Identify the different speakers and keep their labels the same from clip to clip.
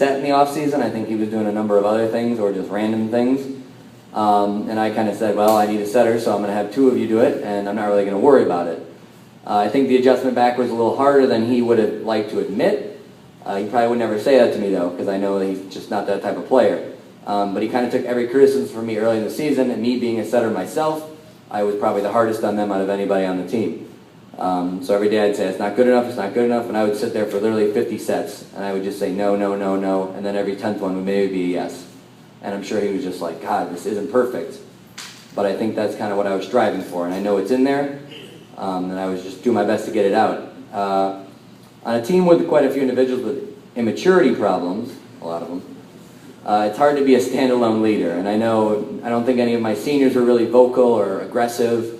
Speaker 1: set in the off season. I think he was doing a number of other things or just random things. And I kind of said, well, I need a setter, so I'm going to have two of you do it, and I'm not really going to worry about it. I think the adjustment back was a little harder than he would have liked to admit. He probably would never say that to me, though, because I know that he's just not that type of player. But he kind of took every criticism from me early in the season, and me being a setter myself, I was probably the hardest on them out of anybody on the team. So every day I'd say, it's not good enough, and I would sit there for literally 50 sets, and I would just say no, no, no, no, and then every 10th one would maybe be a yes. And I'm sure he was just like, God, this isn't perfect. But I think that's kind of what I was striving for, and I know it's in there, and I was just doing my best to get it out. On a team with quite a few individuals with immaturity problems, a lot of them, it's hard to be a standalone leader, and I don't think any of my seniors were really vocal or aggressive,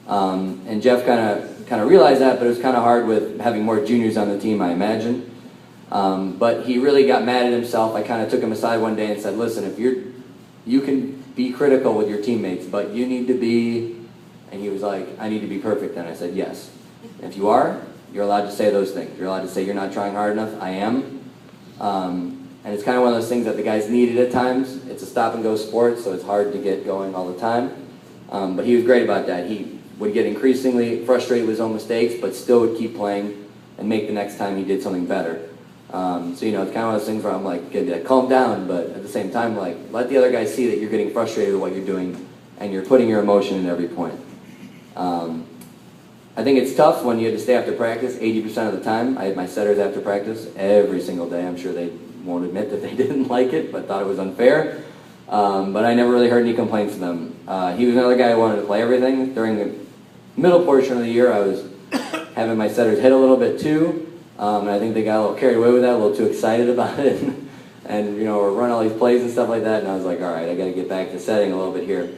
Speaker 1: and Jeff kind of realized that, but it was kind of hard with having more juniors on the team, I imagine. But he really got mad at himself. I kind of took him aside one day and said, listen, if you can be critical with your teammates, but you need to be, and he was like, I need to be perfect, and I said, yes. If you are, you're allowed to say those things. You're allowed to say you're not trying hard enough. I am. And it's kind of one of those things that the guys needed at times. It's a stop-and-go sport, so it's hard to get going all the time. But he was great about that. He would get increasingly frustrated with his own mistakes, but still would keep playing and make the next time he did something better. So, you know, it's kind of one of those things where I'm like, calm down, but at the same time, like, let the other guys see that you're getting frustrated with what you're doing and you're putting your emotion in every point. I think it's tough when you have to stay after practice 80% of the time. I had my setters after practice every single day. I'm sure they won't admit that they didn't like it, but thought it was unfair. But I never really heard any complaints from them. He was another guy who wanted to play everything. During the middle portion of the year, I was having my setters hit a little bit too. And I think they got a little carried away with that, a little too excited about it. And, you know, run all these plays and stuff like that. And I was like, all right, I got to get back to setting a little bit here.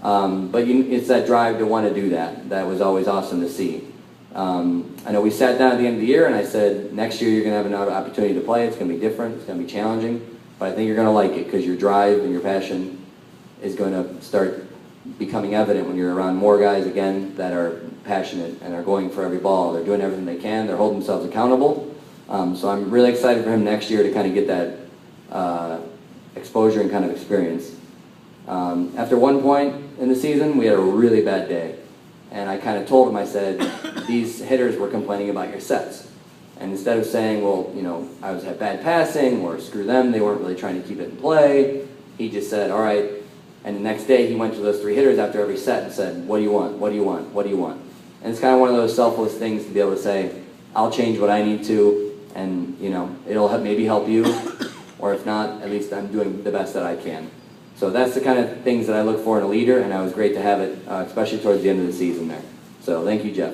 Speaker 1: But it's that drive to want to do that. That was always awesome to see. I know we sat down at the end of the year and I said, next year you're going to have another opportunity to play. It's going to be different. It's going to be challenging. But I think you're going to like it because your drive and your passion is going to start becoming evident when you're around more guys, again, that are passionate and are going for every ball. They're doing everything they can. They're holding themselves accountable. So I'm really excited for him next year to kind of get that exposure and kind of experience. After one point in the season, we had a really bad day. And I kind of told him, I said, these hitters were complaining about your sets. And instead of saying, well, you know, I had bad passing or screw them, they weren't really trying to keep it in play, he just said, all right. And the next day he went to those three hitters after every set and said, what do you want? What do you want? What do you want? And it's kind of one of those selfless things to be able to say, I'll change what I need to, and, you know, it'll maybe help you, or if not, at least I'm doing the best that I can. So that's the kind of things that I look for in a leader, and it was great to have it, especially towards the end of the season there. So thank you, Jeff.